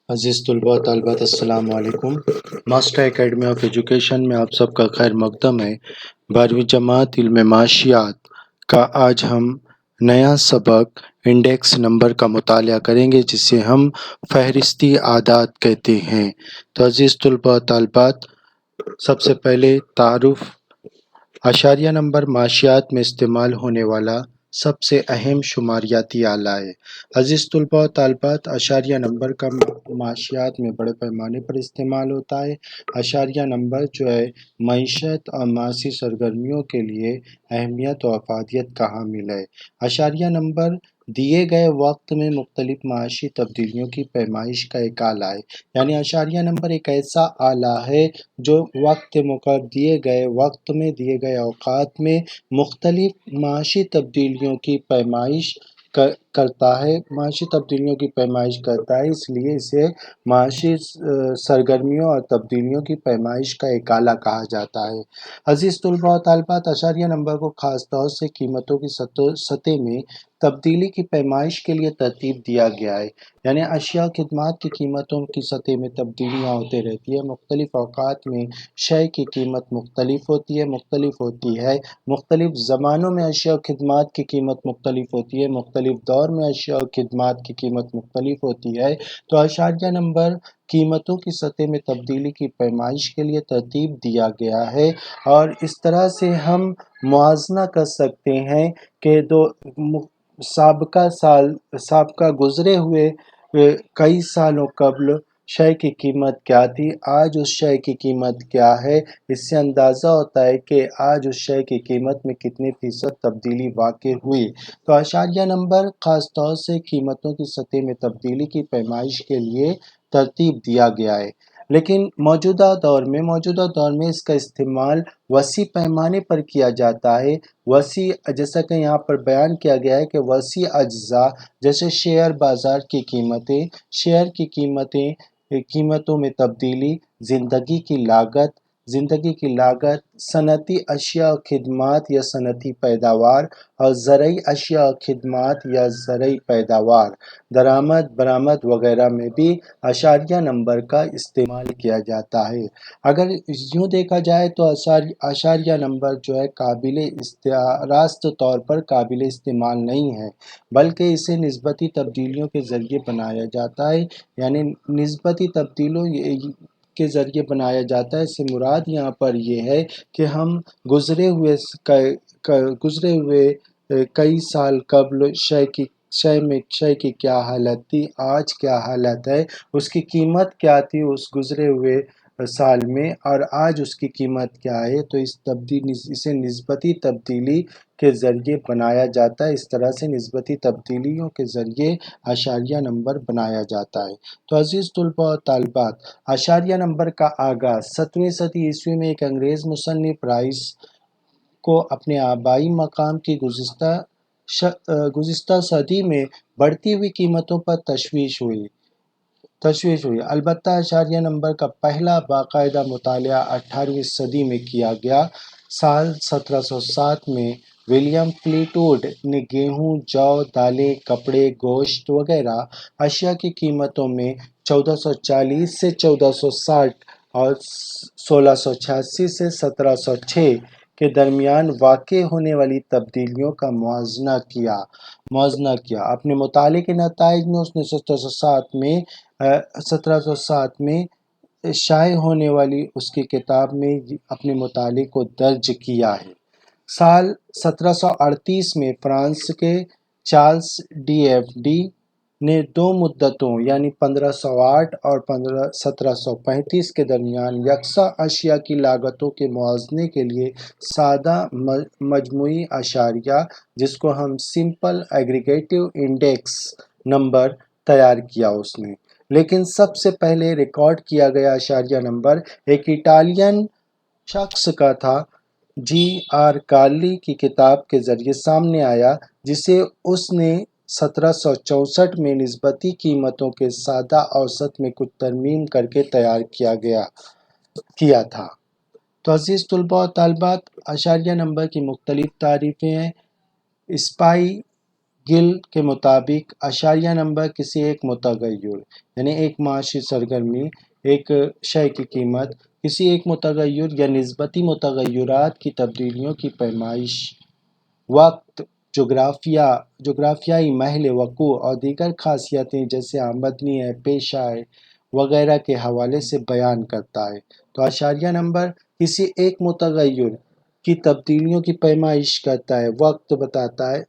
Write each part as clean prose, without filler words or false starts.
عزیز طلباء و طالبات السلام علیکم۔ ماسٹر اکیڈمی آف ایجوکیشن میں آپ سب کا خیر مقدم ہے۔ 12ویں جماعت علم معاشیات کا آج ہم نیا سبق انڈیکس نمبر کا مطالعہ کریں گے، جسے ہم فہرستی اعداد کہتے ہیں۔ تو عزیز طلباء و طالبات، سب سے پہلے تعارف۔ اشاریہ نمبر معاشیات میں استعمال ہونے والا سب سے اہم شماریاتی آلہ ہے۔ عزیز طلباء و طالبات، اشاریہ نمبر کا معاشیات میں بڑے پیمانے پر استعمال ہوتا ہے۔ اشاریہ نمبر جو ہے معیشت اور معاشی سرگرمیوں کے لیے اہمیت و افادیت کا حامل ہے۔ اشاریہ نمبر دیے گئے وقت میں مختلف معاشی تبدیلیوں کی پیمائش کا ایک آلہ ہے۔ یعنی اشاریہ نمبر ایک ایسا آلہ ہے جو وقت مقرر دیے گئے وقت میں دیے گئے اوقات میں مختلف معاشی تبدیلیوں کی پیمائش کرتا ہے اس لیے اسے معاشی سرگرمیوں اور تبدیلیوں کی پیمائش کا ایک آلہ کہا جاتا ہے۔ عزیز طلباء و طالبات، اشاریہ نمبر کو خاص طور سے قیمتوں کی سطح میں تبدیلی کی پیمائش کے لیے ترتیب دیا گیا ہے۔ یعنی اشیاء و خدمات کی قیمتوں کی سطح میں تبدیلیاں ہوتے رہتی ہے۔ مختلف اوقات میں شے کی قیمت مختلف ہوتی ہے۔ مختلف زمانوں میں اشیاء و خدمات کی قیمت مختلف ہوتی ہے۔ مختلف دور میں اشیاء و خدمات کی قیمت مختلف ہوتی ہے۔ تو اشاریہ نمبر قیمتوں کی سطح میں تبدیلی کی پیمائش کے لیے ترتیب دیا گیا ہے، اور اس طرح سے ہم موازنہ کر سکتے ہیں کہ سابقہ گزرے ہوئے کئی سالوں قبل شے کی قیمت کیا تھی، آج اس شے کی قیمت کیا ہے۔ اس سے اندازہ ہوتا ہے کہ آج اس شے کی قیمت میں کتنی فیصد تبدیلی واقع ہوئی۔ تو اشاریہ نمبر خاص طور سے قیمتوں کی سطح میں تبدیلی کی پیمائش کے لیے ترتیب دیا گیا ہے۔ لیکن موجودہ دور میں اس کا استعمال وسیع پیمانے پر کیا جاتا ہے۔ جیسا کہ یہاں پر بیان کیا گیا ہے کہ وسیع اجزاء جیسے شیئر بازار کی قیمتوں میں تبدیلی، زندگی کی لاگت، صنعتی اشیاء و خدمات یا صنعتی پیداوار، اور زرعی اشیاء و خدمات یا زرعی پیداوار، درآمد، برآمد وغیرہ میں بھی اشاریہ نمبر کا استعمال کیا جاتا ہے۔ اگر یوں دیکھا جائے تو اشاریہ نمبر جو ہے راست طور پر قابل استعمال نہیں ہے، بلکہ اسے نسبتی تبدیلیوں کے ذریعے بنایا جاتا ہے۔ یعنی نسبتی تبدیلیوں کے ذریعے بنایا جاتا ہے۔ اس سے مراد یہاں پر یہ ہے کہ ہم گزرے ہوئے کئی سال قبل شے کی کیا حالت تھی، آج کیا حالت ہے، اس کی قیمت کیا تھی اس گزرے ہوئے سال میں، اور آج اس کی قیمت کیا ہے۔ تو اسے نسبتی تبدیلی کے ذریعے بنایا جاتا ہے۔ اس طرح سے نسبتی تبدیلیوں کے ذریعے اشاریہ نمبر بنایا جاتا ہے۔ تو عزیز طلباء و طالبات، اشاریہ نمبر کا آغاز 7ویں صدی عیسوی میں ایک انگریز مصنف رائس کو اپنے آبائی مقام کی گزشتہ صدی میں بڑھتی ہوئی قیمتوں پر تشویش ہوئی۔ البتہ اشاریہ نمبر کا پہلا باقاعدہ مطالعہ 18ویں صدی میں کیا گیا۔ سال 1707 میں ولیم فلیٹ ووڈ نے گیہوں، جو، دالیں، کپڑے، گوشت وغیرہ اشیاء کی قیمتوں میں 1440 سے 1460 اور 1686 سے 1706 کے درمیان واقع ہونے والی تبدیلیوں کا موازنہ کیا۔ اپنے مطالعے کے نتائج میں اس نے 1707 میں شائع ہونے والی اس کی کتاب میں اپنے مطالعے کو درج کیا ہے۔ سال 1738 میں فرانس کے چارلس ڈی ایف ڈی نے 2 مدتوں یعنی 1508 اور 1735 کے درمیان یکساں اشیاء کی لاگتوں کے موازنے کے لیے سادہ مجموعی اشاریہ، جس کو ہم سمپل ایگریگیٹو انڈیکس نمبر تیار کیا اس نے۔ لیکن سب سے پہلے ریکارڈ کیا گیا اشاریہ نمبر ایک اٹالین شخص کا تھا، جی آر کارلی کی کتاب کے ذریعے سامنے آیا، جسے اس نے 1764 میں نسبتی قیمتوں کے سادہ اوسط میں کچھ ترمیم کر کے تیار کیا تھا۔ تو عزیز طلباء و طالبات، اشاریہ نمبر کی مختلف تعریفیں ہیں۔ اسپائی گل کے مطابق اشاریہ نمبر کسی ایک متغیر یعنی ایک معاشی سرگرمی، ایک شے کی قیمت، کسی ایک متغیر یا نسبتی متغیرات کی تبدیلیوں کی پیمائش، وقت، جغرافیائی محل وقوع اور دیگر خاصیتیں جیسے آمدنی ہے، پیشہ ہے وغیرہ کے حوالے سے بیان کرتا ہے۔ تو اشاریہ نمبر کسی ایک متغیر کی تبدیلیوں کی پیمائش کرتا ہے، وقت بتاتا ہے،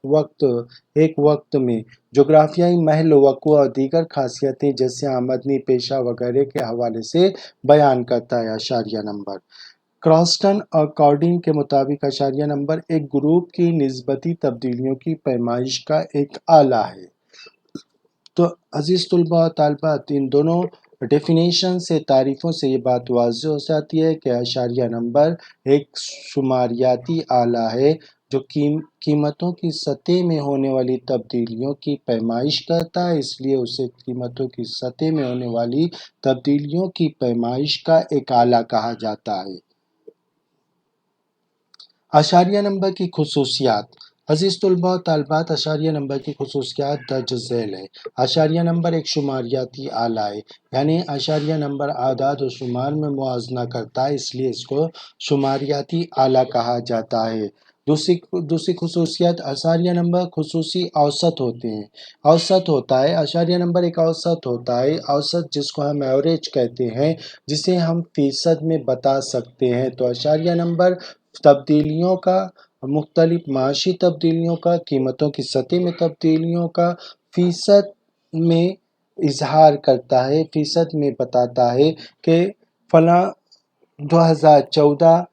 ایک وقت میں جغرافیائی محل وقوع اور دیگر خاصیتیں جیسے آمدنی، پیشہ وغیرہ کے حوالے سے بیان کرتا ہے اشاریہ نمبر۔ کراسٹن اور کارڈنگ کے مطابق اشاریہ نمبر ایک گروپ کی نسبتی تبدیلیوں کی پیمائش کا ایک آلہ ہے۔ تو عزیز طلباء و طالبات، ان دونوں ڈیفینیشن سے، تعریفوں سے یہ بات واضح ہو جاتی ہے کہ اشاریہ نمبر ایک شماریاتی آلہ ہے جو قیمتوں کی سطح میں ہونے والی تبدیلیوں کی پیمائش کرتا ہے، اس لیے اسے قیمتوں کی سطح میں ہونے والی تبدیلیوں کی پیمائش کا ایک آلہ کہا جاتا ہے۔ اشاریہ نمبر کی خصوصیات۔ عزیز طلباء و طالبات، اشاریہ نمبر کی خصوصیات درج ذیل ہے۔ اشاریہ نمبر ایک شماریاتی آلہ ہے، یعنی اشاریہ نمبر اعداد و شمار میں موازنہ کرتا ہے، اس لیے اس کو شماریاتی آلہ کہا جاتا ہے۔ دوسری خصوصیت، اشاریہ نمبر خصوصی اوسط ہوتے ہیں۔ اوسط ہوتا ہے، اشاریہ نمبر ایک اوسط ہوتا ہے، اوسط جس کو ہم ایوریج کہتے ہیں، جسے ہم فیصد میں بتا سکتے ہیں۔ تو اشاریہ نمبر تبدیلیوں کا، مختلف معاشی تبدیلیوں کا، قیمتوں کی سطح میں تبدیلیوں کا فیصد میں اظہار کرتا ہے، فیصد میں بتاتا ہے کہ فلاں 2014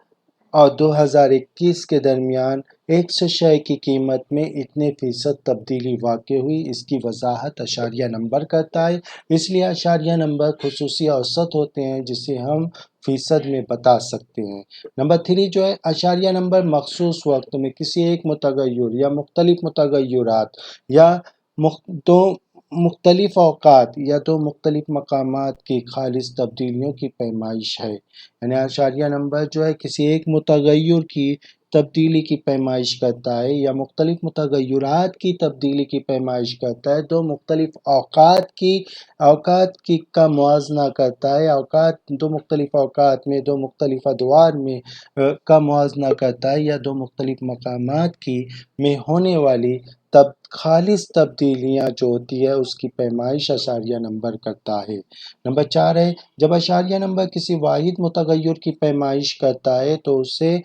اور 2021 کے درمیان ایک سے شے کی قیمت میں اتنے فیصد تبدیلی واقع ہوئی، اس کی وضاحت اشاریہ نمبر کرتا ہے، اس لیے اشاریہ نمبر خصوصی اوسط ہوتے ہیں جسے ہم فیصد میں بتا سکتے ہیں۔ نمبر 3 جو ہے، اشاریہ نمبر مخصوص وقت میں کسی ایک متغیر یا مختلف متغیرات یا دو مختلف اوقات یا دو مختلف مقامات کی خالص تبدیلیوں کی پیمائش ہے، یعنی اشاریہ نمبر جو ہے کسی ایک متغیر کی تبدیلی کی پیمائش کرتا ہے یا مختلف متغیرات کی تبدیلی کی پیمائش کرتا ہے، دو مختلف اوقات کا موازنہ کرتا ہے، دو مختلف اوقات میں، دو مختلف ادوار میں کا موازنہ کرتا ہے یا دو مختلف مقامات کی میں ہونے والی خالص تبدیلیاں جو ہوتی ہے اس کی پیمائش اشاریہ نمبر کرتا ہے۔ نمبر 4 ہے، جب اشاریہ نمبر کسی واحد متغیر کی پیمائش کرتا ہے تو اسے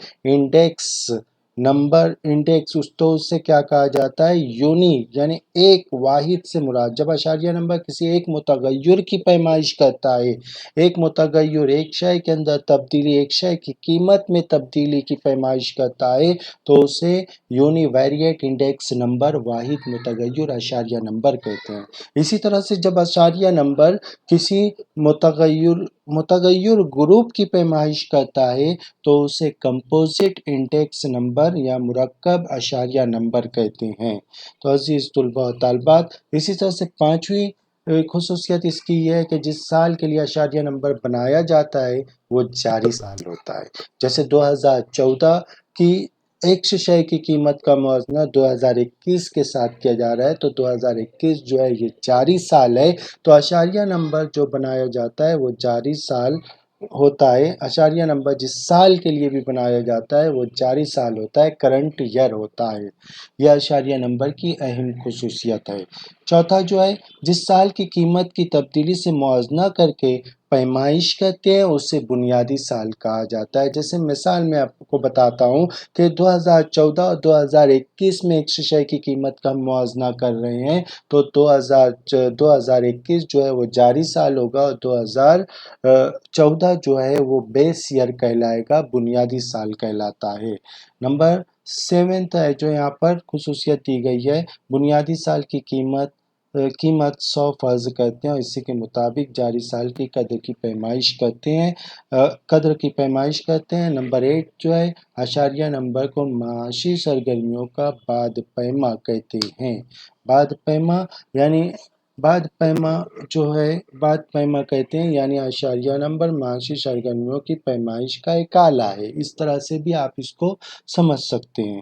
اسے کیا کہا جاتا ہے؟ یونیک، یعنی ایک واحد سے مراد۔ جب اشاریہ نمبر کسی ایک متغیر کی پیمائش کرتا ہے، ایک متغیر ایک شے کے اندر تبدیلی، ایک شے کی قیمت میں تبدیلی کی پیمائش کرتا ہے تو اسے یونی ویریٹ انڈیکس نمبر، واحد متغیر اشاریہ نمبر کہتے ہیں۔ اسی طرح سے جب اشاریہ نمبر کسی متغیر گروپ کی پیمائش کرتا ہے تو اسے کمپوزٹ انڈیکس نمبر یا مرکب اشاریہ نمبر کہتے ہیں۔ تو عزیز طلباء و طالبات، اسی طرح سے 5ویں خصوصیت اس کی یہ ہے کہ جس سال کے لیے اشاریہ نمبر بنایا جاتا ہے وہ جاری سال ہوتا ہے۔ جیسے 2014 کی ایک شے کی قیمت کا موازنہ 2021 کے ساتھ کیا جا رہا ہے تو 2021 جو ہے یہ جاری سال ہے، تو اشاریہ نمبر جو بنایا جاتا ہے وہ جاری سال ہوتا ہے۔ اشاریہ نمبر جس سال کے لیے بھی بنایا جاتا ہے وہ جاری سال ہوتا ہے، کرنٹ ایئر ہوتا ہے۔ یہ اشاریہ نمبر کی اہم خصوصیت ہے۔ چوتھا جو ہے، جس سال کی قیمت کی تبدیلی سے موازنہ کر کے پیمائش کرتے ہیں اسے بنیادی سال کہا جاتا ہے۔ جیسے مثال میں آپ کو بتاتا ہوں کہ 2014 اور 2021 میں ایک شے کی قیمت کا ہم موازنہ کر رہے ہیں تو 2021 جو ہے وہ جاری سال ہوگا اور 2014 جو ہے وہ بیس ایئر کہلائے گا، بنیادی سال کہلاتا ہے۔ نمبر 7 ہے جو یہاں پر خصوصیت دی گئی ہے، بنیادی سال کی قیمت 100 فرض کرتے ہیں اور اسی کے مطابق جاری سال کی قدر کی پیمائش کرتے ہیں۔ نمبر 8 جو ہے، اشاریہ نمبر کو معاشی سرگرمیوں کا بعد پیمہ کہتے ہیں۔ بعد پیمہ کہتے ہیں، یعنی اشاریہ نمبر معاشی سرگرمیوں کی پیمائش کا ایک آلہ ہے۔ اس طرح سے بھی آپ اس کو سمجھ سکتے ہیں۔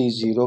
P0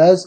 10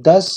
10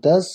10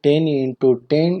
10 × 10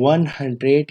100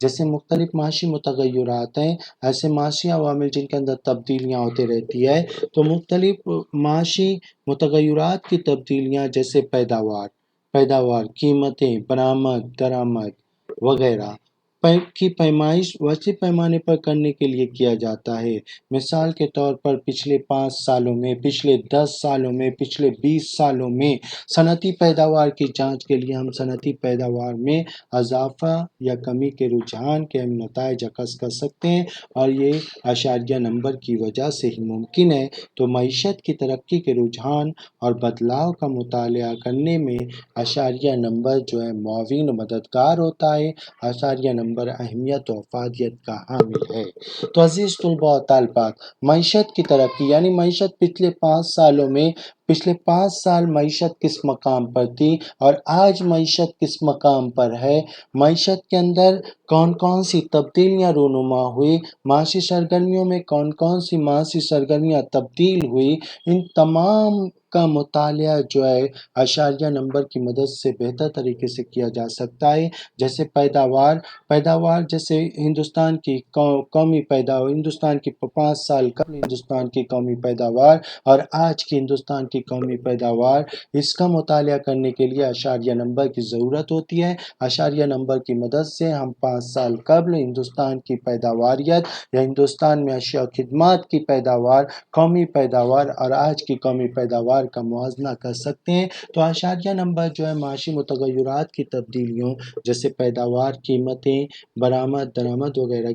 جیسے مختلف معاشی متغیرات ہیں، ایسے معاشی عوامل جن کے اندر تبدیلیاں ہوتی رہتی ہے، تو مختلف معاشی متغیرات کی تبدیلیاں جیسے پیداوار، قیمتیں، برآمد، درآمد وغیرہ کی پیمائش وسیع پیمانے پر کرنے کے لیے کیا جاتا ہے۔ مثال کے طور پر پچھلے 5 سالوں میں، پچھلے 10 سالوں میں، پچھلے 20 سالوں میں صنعتی پیداوار کی جانچ کے لیے ہم صنعتی پیداوار میں اضافہ یا کمی کے رجحان کے اہم نتائج اخذ کر سکتے ہیں، اور یہ اشاریہ نمبر کی وجہ سے ہی ممکن ہے۔ تو معیشت کی ترقی کے رجحان اور بدلاؤ کا مطالعہ کرنے میں اشاریہ نمبر جو ہے معاون و مددگار ہوتا ہے۔ اشاریہ نمبر اہمیت و افادیت کا حامل ہے۔ تو عزیز طلباء و طالبات، معیشت کی ترقی یعنی معیشت پچھلے 5 سال معیشت کس مقام پر تھی اور آج معیشت کس مقام پر ہے، معیشت کے اندر کون کون سی تبدیلیاں رونما ہوئی، معاشی سرگرمیوں میں کون کون سی معاشی سرگرمیاں تبدیل ہوئی، ان تمام کا مطالعہ جو ہے اشاریہ نمبر کی مدد سے بہتر طریقے سے کیا جا سکتا ہے۔ جیسے پیداوار جیسے ہندوستان کی قومی پیداوار، ہندوستان کی 5 سال قبل ہندوستان کی قومی پیداوار اور آج کی ہندوستان کی قومی پیداوار، اس کا مطالعہ کرنے کے لیے اشاریہ نمبر کی ضرورت ہوتی ہے۔ اشاریہ نمبر کی مدد سے ہم 5 سال قبل ہندوستان کی پیداواریت یا ہندوستان میں اشیاء و خدمات کی پیداوار، قومی پیداوار اور آج کی قومی پیداوار کا موازنہ کر سکتے ہیں۔ تو اشاریہ نمبر جو ہے معاشی متغیرات کی تبدیلیوں جیسے پیداوار، قیمتیں، برآمد، درآمد وغیرہ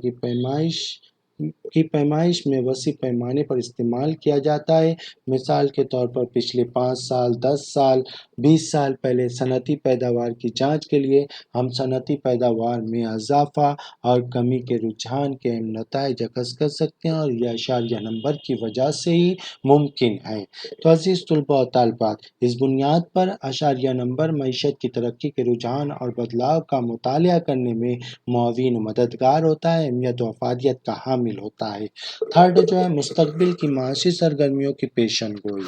کی پیمائش میں وسیع پیمانے پر استعمال کیا جاتا ہے۔ مثال کے طور پر پچھلے 5 سال، 10 سال، 20 سال پہلے صنعتی پیداوار کی جانچ کے لیے ہم صنعتی پیداوار میں اضافہ اور کمی کے رجحان کے اہم نتائج اخذ کر سکتے ہیں، اور یہ اشاریہ نمبر کی وجہ سے ہی ممکن ہے۔ تو عزیز طلباء و طالبات، اس بنیاد پر اشاریہ نمبر معیشت کی ترقی کے رجحان اور بدلاؤ کا مطالعہ کرنے میں معاون و مددگار ہوتا ہے، اہمیت و افادیت کا حامل ہوتا ہے۔ تھرڈ جو ہے مستقبل کی معاشی سرگرمیوں کی پیشن گوئی،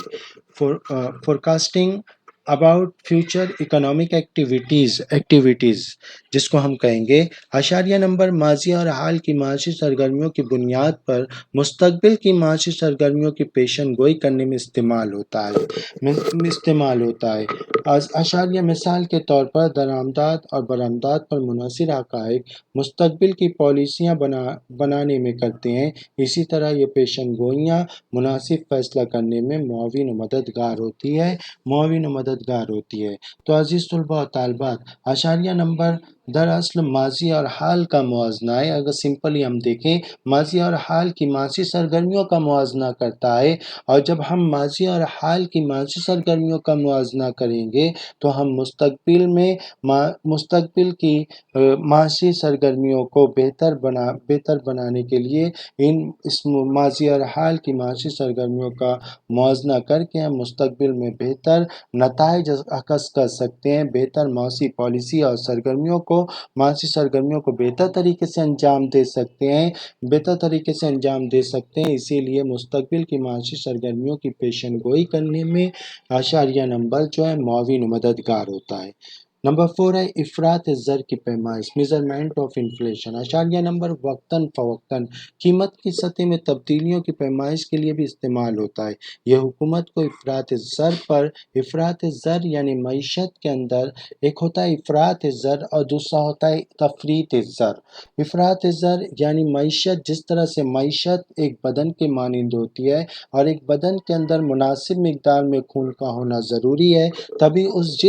forecasting about future economic activities جس کو ہم کہیں گے۔ اشاریہ نمبر ماضی اور حال کی معاشی سرگرمیوں کی بنیاد پر مستقبل کی معاشی سرگرمیوں کی پیشن گوئی کرنے میں استعمال ہوتا ہے۔ اشاریہ مثال کے طور پر درآمدات اور برآمدات پر منحصر حقائق مستقبل کی پالیسیاں بنانے میں کرتے ہیں، اسی طرح یہ پیشن گوئیاں مناسب فیصلہ کرنے میں معاون و مددگار ہوتی ہے۔ تو عزیز طلباء و طالبات، اشاریہ نمبر دراصل ماضی اور حال کا موازنہ ہے۔ اگر سمپلی ہم دیکھیں، ماضی اور حال کی معاشی سرگرمیوں کا موازنہ کرتا ہے، اور جب ہم ماضی اور حال کی معاشی سرگرمیوں کا موازنہ کریں گے تو ہم مستقبل کی معاشی سرگرمیوں کو بہتر بنانے کے لیے اس ماضی اور حال کی معاشی سرگرمیوں کا موازنہ کر کے ہم مستقبل میں بہتر نتائج اخذ کر سکتے ہیں، بہتر معاشی پالیسی اور معاشی سرگرمیوں کو بہتر طریقے سے انجام دے سکتے ہیں۔ اسی لیے مستقبل کی معاشی سرگرمیوں کی پیشن گوئی کرنے میں اشاریہ نمبر جو ہے معاون و مددگار ہوتا ہے۔ نمبر 4 ہے افراط زر کی پیمائش، میزرمنٹ آف انفلیشن۔ اشاریہ نمبر وقتاً فوقتاً قیمت کی سطح میں تبدیلیوں کی پیمائش کے لیے بھی استعمال ہوتا ہے۔ یہ حکومت کو افراط زر یعنی معیشت کے اندر ایک ہوتا ہے افراط زر اور دوسرا ہوتا ہے تفریط زر۔ افراط زر یعنی معیشت، جس طرح سے معیشت ایک بدن کے مانند ہوتی ہے اور ایک بدن کے اندر مناسب مقدار میں خون کا ہونا ضروری ہے، تبھی اس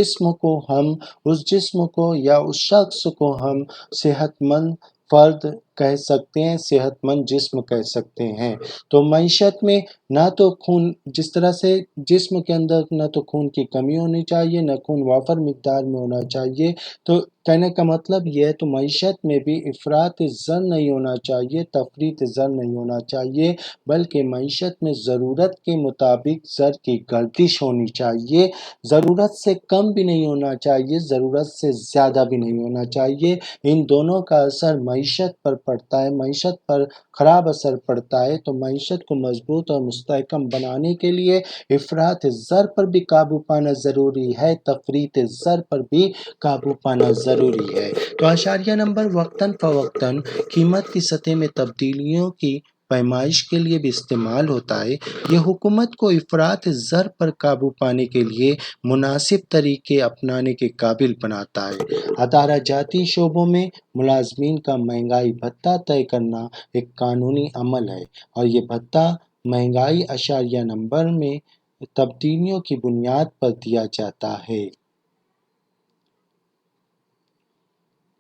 جسم کو یا اس شخص کو ہم صحت مند فرد کہہ سکتے ہیں، صحت مند جسم کہہ سکتے ہیں۔ تو معیشت میں نہ تو خون، جس طرح سے جسم کے اندر نہ تو خون کی کمی ہونی چاہیے، نہ خون وافر مقدار میں ہونا چاہیے، تو کہنے کا مطلب یہ ہے تو معیشت میں بھی افراط زر نہیں ہونا چاہیے، تفریط زر نہیں ہونا چاہیے، بلکہ معیشت میں ضرورت کے مطابق زر کی گردش ہونی چاہیے، ضرورت سے کم بھی نہیں ہونا چاہیے، ضرورت سے زیادہ بھی نہیں ہونا چاہیے۔ ان دونوں کا اثر معیشت پر پڑتا ہے، معیشت پر خراب اثر پڑتا ہے، تو معیشت کو مضبوط اور مستحکم بنانے کے لیے افراط زر پر بھی قابو پانا ضروری ہے، تفریط زر پر بھی قابو پانا ضروری ہے۔ تو اشاریہ نمبر وقتاً فوقتاً قیمت کی سطح میں تبدیلیوں کی پیمائش کے لیے بھی استعمال ہوتا ہے۔ یہ حکومت کو افراط زر پر قابو پانے کے لیے مناسب طریقے اپنانے کے قابل بناتا ہے۔ ادارہ جاتی شعبوں میں ملازمین کا مہنگائی بھتہ طے کرنا ایک قانونی عمل ہے، اور یہ بھتہ مہنگائی اشاریہ نمبر میں تبدیلیوں کی بنیاد پر دیا جاتا ہے۔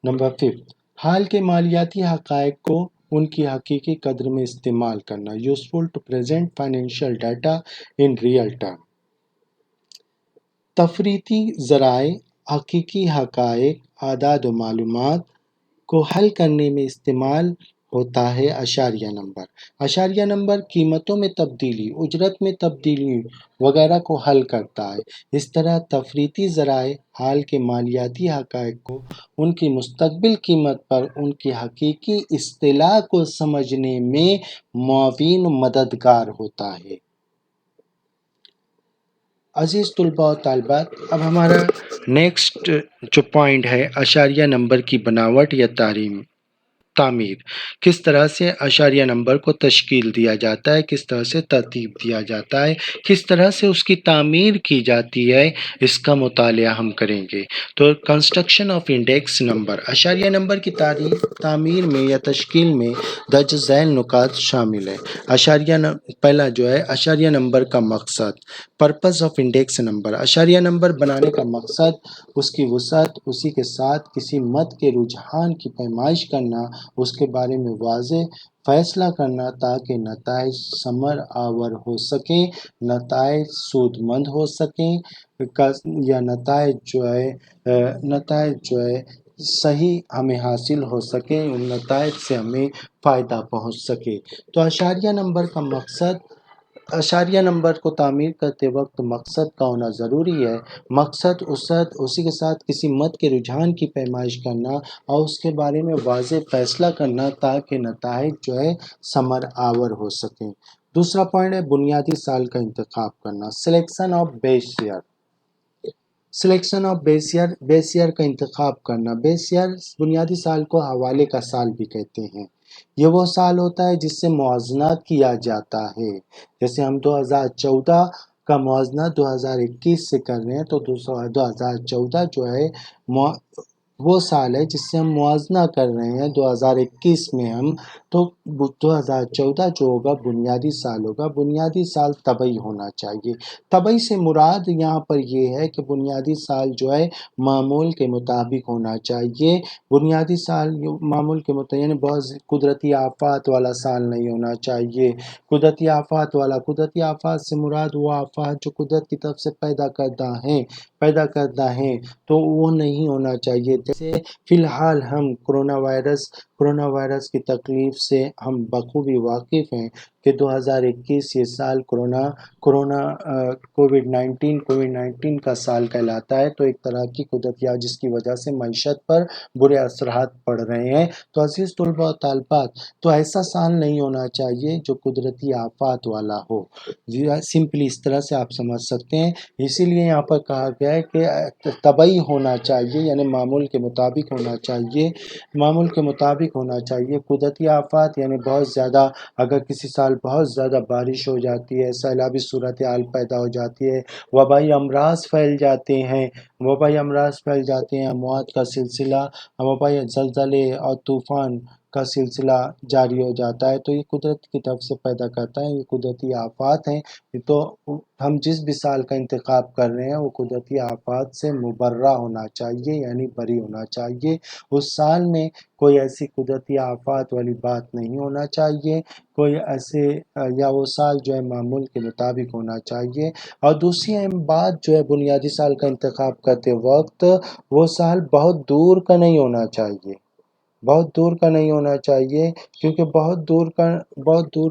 نمبر 5، حال کے مالیاتی حقائق کو ان کی حقیقی قدر میں استعمال کرنا، useful to present financial data in real time. تفریطی ذرائع حقیقی حقائق، اعداد و معلومات کو حل کرنے میں استعمال ہوتا ہے۔ اشاریہ نمبر اشاریہ نمبر قیمتوں میں تبدیلی، اجرت میں تبدیلی وغیرہ کو حل کرتا ہے۔ اس طرح تفریطی ذرائع حال کے مالیاتی حقائق کو ان کی مستقبل قیمت پر ان کی حقیقی اصطلاح کو سمجھنے میں معاون مددگار ہوتا ہے۔ عزیز طلباء و طالبات، اب ہمارا نیکسٹ جو پوائنٹ ہے اشاریہ نمبر کی بناوٹ یا تعمیر، کس طرح سے اشاریہ نمبر کو تشکیل دیا جاتا ہے، کس طرح سے ترتیب دیا جاتا ہے، کس طرح سے اس کی تعمیر کی جاتی ہے، اس کا مطالعہ ہم کریں گے۔ تو کنسٹرکشن آف انڈیکس نمبر، اشاریہ نمبر کی تعمیر میں یا تشکیل میں درج ذیل نکات شامل ہیں۔ پہلا جو ہے اشاریہ نمبر کا مقصد، پرپز آف انڈیکس نمبر۔ اشاریہ نمبر بنانے کا مقصد اس کی وسعت، اسی کے ساتھ کسی مد کے رجحان کی پیمائش کرنا، اس کے بارے میں واضح فیصلہ کرنا تاکہ نتائج ثمر آور ہو سکیں، نتائج سود مند ہو سکیں، یا نتائج جو ہے صحیح ہمیں حاصل ہو سکیں، ان نتائج سے ہمیں فائدہ پہنچ سکے۔ تو اشاریہ نمبر کا مقصد، اشاریہ نمبر کو تعمیر کرتے وقت مقصد کا ہونا ضروری ہے۔ مقصد اسی کے ساتھ کسی مد کے رجحان کی پیمائش کرنا اور اس کے بارے میں واضح فیصلہ کرنا تاکہ نتائج جو ہے ثمر آور ہو سکیں۔ دوسرا پوائنٹ ہے بنیادی سال کا انتخاب کرنا، selection of base year. Selection of base year کا انتخاب کرنا۔ بیس ایئر بنیادی سال کو حوالے کا سال بھی کہتے ہیں۔ یہ وہ سال ہوتا ہے جس سے موازنہ کیا جاتا ہے۔ جیسے ہم 2014 کا موازنہ 2021 سے کر رہے ہیں، تو 2014 جو ہے وہ سال ہے جس سے ہم موازنہ کر رہے ہیں 2021 میں ہم، تو 2014 جو ہوگا بنیادی سال ہوگا۔ بنیادی سال طبعی ہونا چاہیے۔ طبعی سے مراد یہاں پر یہ ہے کہ بنیادی سال جو ہے معمول کے مطابق ہونا چاہیے۔ بنیادی سال معمول کے مطابق یعنی بہت قدرتی آفات والا سال نہیں ہونا چاہیے۔ قدرتی آفات سے مراد وہ آفات جو قدرت کی طرف سے پیدا کردہ ہیں تو وہ نہیں ہونا چاہیے۔ جیسے فی الحال ہم کرونا وائرس کی تکلیف سے ہم بخوبی واقف ہیں کہ 2021 یہ سال کووڈ 19 کا سال کہلاتا ہے، تو ایک طرح کی قدرتی آفات جس کی وجہ سے معیشت پر برے اثرات پڑ رہے ہیں۔ تو عزیز طلباء و طالبات، تو ایسا سال نہیں ہونا چاہیے جو قدرتی آفات والا ہو۔ سمپلی اس طرح سے آپ سمجھ سکتے ہیں۔ اسی لیے یہاں پر کہا گیا ہے کہ طبعی ہونا چاہیے، یعنی معمول کے مطابق ہونا چاہیے۔ معمول کے مطابق ہونا چاہیے۔ قدرتی آفات یعنی بہت زیادہ، اگر کسی سال بہت زیادہ بارش ہو جاتی ہے، سیلابی صورتحال پیدا ہو جاتی ہے، وبائی امراض پھیل جاتے ہیں، اموات کا سلسلہ، وبائی زلزلے اور طوفان کا سلسلہ جاری ہو جاتا ہے، تو یہ قدرت کی طرف سے پیدا کرتا ہے، یہ قدرتی آفات ہیں۔ تو ہم جس بھی سال کا انتخاب کر رہے ہیں وہ قدرتی آفات سے مبرہ ہونا چاہیے، یعنی بری ہونا چاہیے۔ اس سال میں کوئی ایسی قدرتی آفات والی بات نہیں ہونا چاہیے، کوئی ایسے یا وہ سال جو ہے معمول کے مطابق ہونا چاہیے۔ اور دوسری اہم بات جو ہے بنیادی سال کا انتخاب کرتے وقت، وہ سال بہت دور کا نہیں ہونا چاہیے۔ بہت دور کا نہیں ہونا چاہیے، کیونکہ بہت دور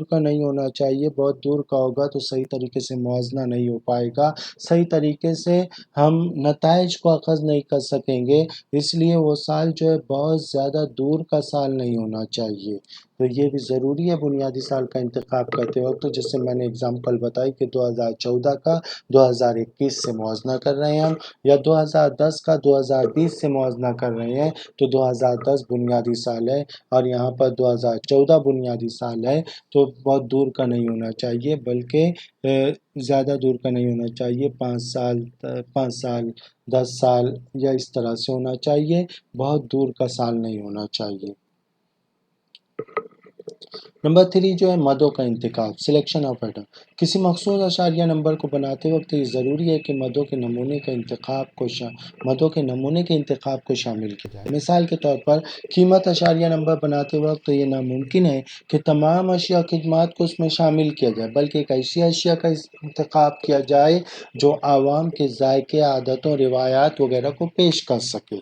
کا نہیں ہونا چاہیے. بہت دور کا ہوگا تو صحیح طریقے سے موازنہ نہیں ہو پائے گا، صحیح طریقے سے ہم نتائج کو اخذ نہیں کر سکیں گے. اس لیے وہ سال جو ہے بہت زیادہ دور کا سال نہیں ہونا چاہیے. تو یہ بھی ضروری ہے بنیادی سال کا انتخاب کرتے وقت. جس سے میں نے اگزامپل بتائی کہ 2014 کا 2021 سے موازنہ کر رہے ہیں ہم، یا 2010 کا 2020 سے موازنہ کر رہے ہیں، تو 2010 بنیادی سال ہے اور یہاں پر 2014 بنیادی سال ہے. تو بہت دور کا نہیں ہونا چاہیے، بلکہ زیادہ دور کا نہیں ہونا چاہیے. 5 سال 10 سال یا اس طرح سے ہونا چاہیے، بہت دور کا سال نہیں ہونا چاہیے. نمبر 3 جو ہے مدوں کا انتخاب، سلیکشن آف ایٹم. کسی مخصوص اشاریہ نمبر کو بناتے وقت یہ ضروری ہے کہ مدوں کے نمونے کے انتخاب کو شامل کیا جائے. مثال کے طور پر قیمت اشاریہ نمبر بناتے وقت یہ ناممکن ہے کہ تمام اشیاء خدمات کو اس میں شامل کیا جائے، بلکہ ایک ایسی اشیاء کا انتخاب کیا جائے جو عوام کے ذائقے، عادتوں، روایات وغیرہ کو پیش کر سکے.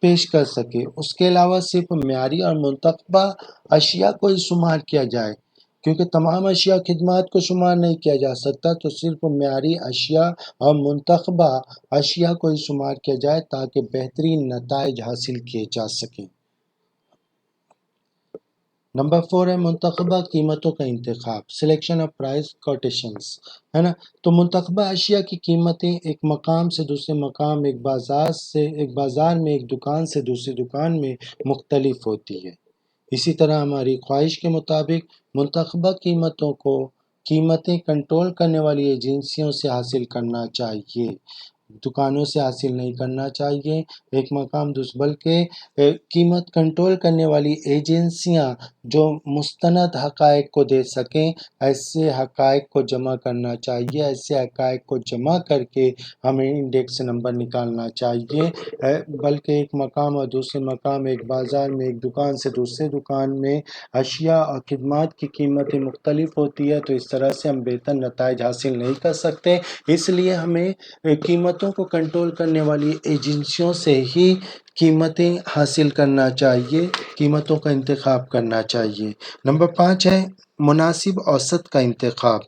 اس کے علاوہ صرف معیاری اور منتخبہ اشیاء کو ہی شمار کیا جائے، کیونکہ تمام اشیاء خدمات کو شمار نہیں کیا جا سکتا. تو صرف معیاری اشیاء اور منتخبہ اشیاء کو ہی شمار کیا جائے تاکہ بہترین نتائج حاصل کیے جا سکیں. نمبر 4 ہے منتخبہ قیمتوں کا انتخاب، سلیکشن آف پرائس کوٹیشنز، ہے نا. تو منتخبہ اشیاء کی قیمتیں ایک مقام سے دوسرے مقام، ایک بازار میں ایک دکان سے دوسری دکان میں مختلف ہوتی ہے. اسی طرح ہماری خواہش کے مطابق منتخبہ قیمتیں کنٹرول کرنے والی ایجنسیوں سے حاصل کرنا چاہیے، دکانوں سے حاصل نہیں کرنا چاہیے. ایک مقام بلکہ قیمت کنٹرول کرنے والی ایجنسیاں جو مستند حقائق کو دے سکیں، ایسے حقائق کو جمع کرنا چاہیے. ایسے حقائق کو جمع کر کے ہمیں انڈیکس نمبر نکالنا چاہیے. بلکہ ایک مقام اور دوسرے مقام، ایک بازار میں ایک دکان سے دوسرے دکان میں اشیاء اور خدمات کی قیمتیں مختلف ہوتی ہے، تو اس طرح سے ہم بہتر نتائج حاصل نہیں کر سکتے. اس لیے ہمیں قیمتوں کو کنٹرول کرنے والی ایجنسیوں سے ہی قیمتیں حاصل کرنا چاہیے، قیمتوں کا انتخاب کرنا چاہیے. نمبر 5 ہے مناسب اوسط کا انتخاب.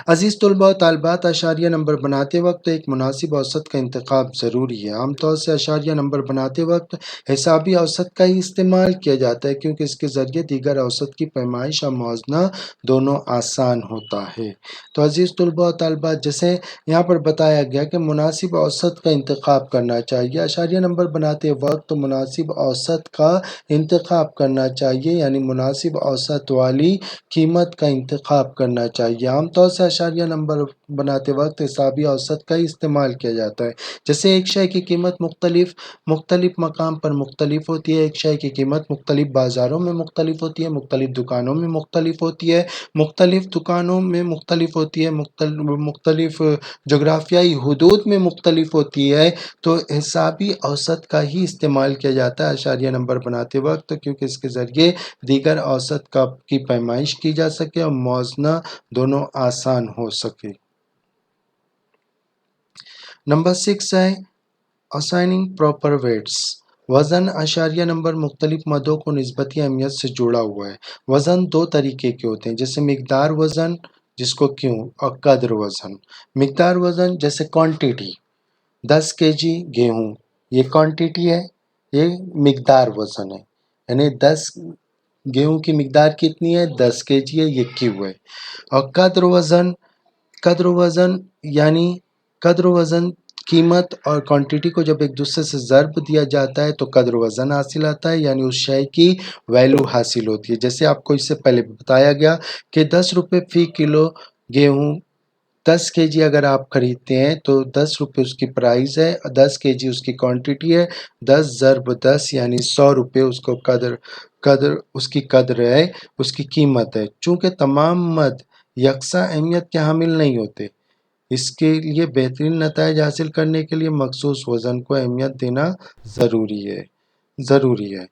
عزیز طلباء و طالبات، اشاریہ نمبر بناتے وقت ایک مناسب اوسط کا انتخاب ضروری ہے. عام طور سے اشاریہ نمبر بناتے وقت حسابی اوسط کا ہی استعمال کیا جاتا ہے، کیونکہ اس کے ذریعے دیگر اوسط کی پیمائش اور موازنہ دونوں آسان ہوتا ہے. تو عزیز طلباء و طالبات، جیسے یہاں پر بتایا گیا کہ مناسب اوسط کا انتخاب کرنا چاہیے. اشاریہ نمبر بناتے وقت مناسب اوسط کا انتخاب کرنا چاہیے، یعنی مناسب اوسط والی قیمت کا انتخاب کرنا چاہیے. عام طور سے اشاریہ نمبر بناتے وقت حسابی اوسط کا ہی استعمال کیا جاتا ہے. جیسے ایک شے کی قیمت مختلف مقام پر مختلف ہوتی ہے، ایک شے کی قیمت مختلف بازاروں میں مختلف ہوتی ہے، مختلف دکانوں میں مختلف ہوتی ہے، مختلف دکانوں میں مختلف ہوتی ہے، مختلف جغرافیائی حدود میں مختلف ہوتی ہے. تو حسابی اوسط کا ہی استعمال کیا جاتا ہے اشاریہ نمبر بناتے وقت، کیونکہ اس کے ذریعے دیگر اوسط کی پیمائش کی جا سکے اور موازنہ دونوں آسان ہو سکے. نمبر 6 ہے اسائننگ پراپر ویٹس. وزن اشاریہ نمبر مختلف مدوں کو نسبتی اہمیت سے جوڑا ہوا ہے. وزن دو طریقے کے ہوتے ہیں، جیسے مقدار وزن جس کو کیوں اور قدر وزن. مقدار وزن جیسے کوانٹیٹی 10 kg گیہوں، یہ کوانٹیٹی ہے، یہ مقدار وزن ہے، یعنی 10 گیہوں کی مقدار کتنی ہے، 10 kg ہے، یہ کیو ہے. اور قدر وزن قیمت اور کوانٹیٹی کو جب ایک دوسرے سے ضرب دیا جاتا ہے تو قدر وزن حاصل آتا ہے، یعنی اس شے کی ویلیو حاصل ہوتی ہے. جیسے آپ کو اس سے پہلے بتایا گیا کہ 10 روپے فی کلو گیہوں 10 kg اگر آپ خریدتے ہیں تو 10 روپے اس کی پرائز ہے، 10 kg اس کی کوانٹیٹی ہے، 10 ضرب 10 یعنی 100 روپے اس کو اس کی قدر ہے، اس کی قیمت ہے. چونکہ تمام مد یکساں اہمیت کے حامل نہیں ہوتے، اس کے لیے بہترین نتائج حاصل کرنے کے لیے مخصوص وزن کو اہمیت دینا ضروری ہے.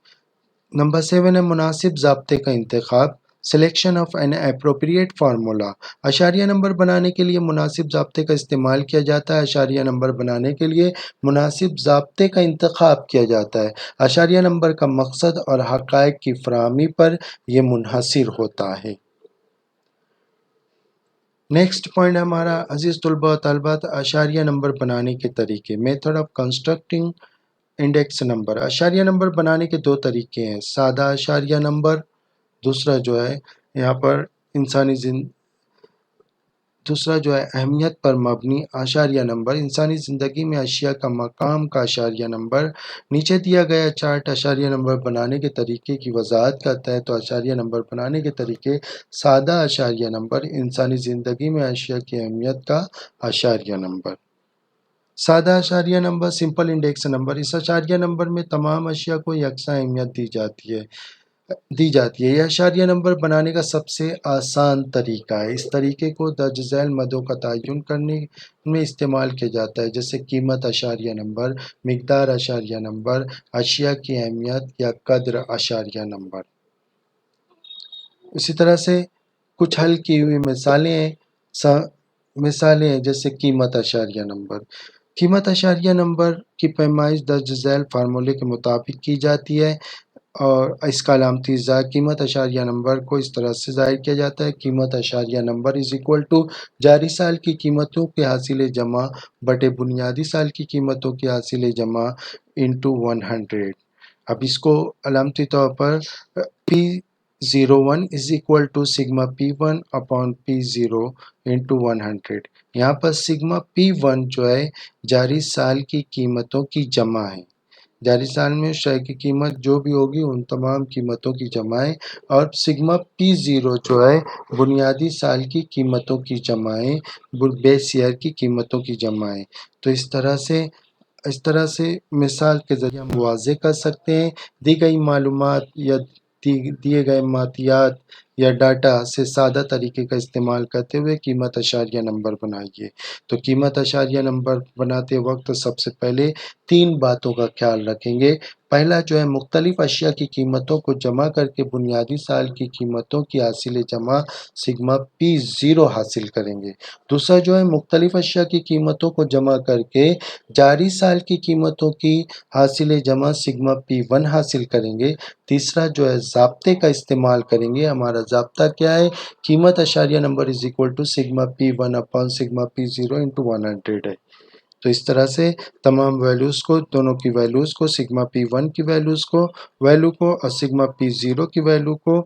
نمبر 7 ہے مناسب ضابطے کا انتخاب، selection of an appropriate formula, اشاریہ نمبر بنانے کے لیے مناسب ضابطے کا استعمال کیا جاتا ہے، اشاریہ نمبر بنانے کے لیے مناسب ضابطے کا انتخاب کیا جاتا ہے، اشاریہ نمبر کا مقصد اور حقائق کی فراہمی پر یہ منحصر ہوتا ہے۔ نیکسٹ پوائنٹ ہمارا عزیز طلباء و طالبات، اشاریہ نمبر بنانے کے طریقے، method of constructing index number. اشاریہ نمبر بنانے کے دو طریقے ہیں، سادہ اشاریہ نمبر، دوسرا جو ہے یہاں پر دوسرا جو ہے اہمیت پر مبنی اشاریہ نمبر، انسانی زندگی میں اشیاء کا مقام کا اشاریہ نمبر۔ نیچے دیا گیا چارٹ اشاریہ نمبر بنانے کے طریقے کی وضاحت کرتا ہے، تو اشاریہ نمبر بنانے کے طریقے، سادہ اشاریہ نمبر، انسانی زندگی میں اشیاء کی اہمیت کا اشاریہ نمبر۔ سادہ اشاریہ نمبر، سمپل انڈیکس نمبر، اس اشاریہ نمبر میں تمام اشیاء کو یکساں اہمیت دی جاتی ہے۔ یہ اشاریہ نمبر بنانے کا سب سے آسان طریقہ ہے۔ اس طریقے کو درج ذیل مدوں کا تعین کرنے میں استعمال کیا جاتا ہے، جیسے قیمت اشاریہ نمبر، مقدار اشاریہ نمبر، اشیاء کی اہمیت یا قدر اشاریہ نمبر۔ اسی طرح سے کچھ حل کی ہوئی مثالیں ہیں جیسے قیمت اشاریہ نمبر۔ قیمت اشاریہ نمبر کی پیمائش درج ذیل فارمولے کے مطابق کی جاتی ہے، اور اس کا علامتی اظہار قیمت اشاریہ نمبر کو اس طرح سے ظاہر کیا جاتا ہے، قیمت اشاریہ نمبر از اکول ٹو جاری سال کی قیمتوں کے حاصل جمع بٹے بنیادی سال کی قیمتوں کے حاصل جمع انٹو 100۔ اب اس کو علامتی طور پر P01 is equal to sigma P1 upon P0 into 100۔ یہاں پر سگما P1 جو ہے جاری سال کی قیمتوں کی جمع ہے، جاری سال میں شے کی قیمت جو بھی ہوگی ان تمام قیمتوں کی جمع ہے، اور سگما P0 جو ہے بنیادی سال کی قیمتوں کی جمع ہے، بیس ایئر کی قیمتوں کی جمع ہے۔ تو اس طرح سے مثال کے ذریعے ہم واضح کر سکتے ہیں، دی گئی معلومات یا دیے گئے ماتیات یا ڈاٹا سے سادہ طریقے کا استعمال کرتے ہوئے قیمت اشاریہ نمبر بنائیے۔ تو قیمت اشاریہ نمبر بناتے وقت سب سے پہلے 3 باتوں کا خیال رکھیں گے۔ پہلا جو ہے مختلف اشیاء کی قیمتوں کو جمع کر کے بنیادی سال کی قیمتوں کی حاصل جمع سگما P0 حاصل کریں گے۔ دوسرا جو ہے مختلف اشیاء کی قیمتوں کو جمع کر کے جاری سال کی قیمتوں کی حاصل جمع سگما P1 حاصل کریں گے۔ تیسرا جو ہے ضابطے کا استعمال کریں گے، ہمارا ضابطہ کیا ہے، قیمت اشاریہ نمبر is equal to sigma P1 upon sigma P0 into 100 ہے۔ تو اس طرح سے تمام ویلیوز کو، دونوں کی ویلیوز کو، سگما P1 کی ویلیو کو اور سگما P0 کی ویلیو کو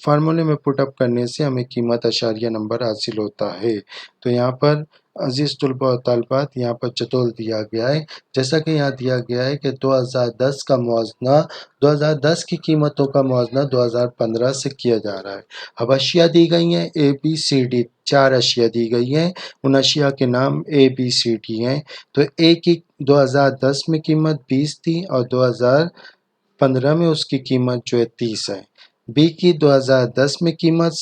فارمولے میں پٹ اپ کرنے سے ہمیں قیمت اشاریہ نمبر حاصل ہوتا ہے۔ تو یہاں پر عزیز طلباء و طالبات، یہاں پر جدول دیا گیا ہے، جیسا کہ یہاں دیا گیا ہے کہ 2010 کا موازنہ، 2010 کی قیمتوں کا موازنہ 2015 سے کیا جا رہا ہے۔ اب اشیاء دی گئی ہیں ABCD، 4 اشیاء دی گئی ہیں، ان اشیاء کے نام ABCD ہیں۔ تو A کی 2010 میں قیمت 20 تھی اور 2015 میں اس کی قیمت جو ہے 30 ہے۔ B کی 2010 میں قیمت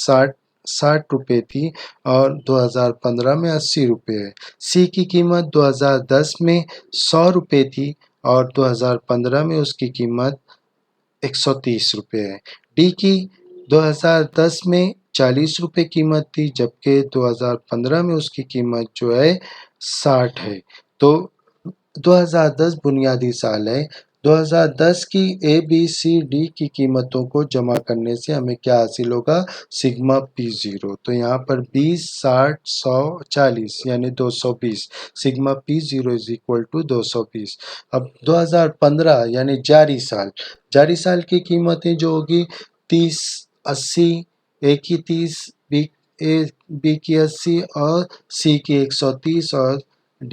60 روپے تھی اور 2015 میں 80 روپے ہے۔ C کی قیمت 2010 میں 100 روپے تھی اور 2015 میں اس کی قیمت 130 روپے ہے۔ D کی 2010 میں 40 روپے قیمت تھی، جبکہ 2015 میں اس کی قیمت جو ہے 60 ہے۔ تو 2010 بنیادی سال ہے، 2010 کی ABCD کی قیمتوں کو جمع کرنے سے ہمیں کیا حاصل ہوگا، سگما P0۔ تو یہاں پر 20 60 100 40 یعنی 220، sigma P0 is equal to 220۔ اب 2015 یعنی جاری سال کی قیمتیں جو ہوگی 30 80، A کی 30، B کی 80 اور C کی 130 اور D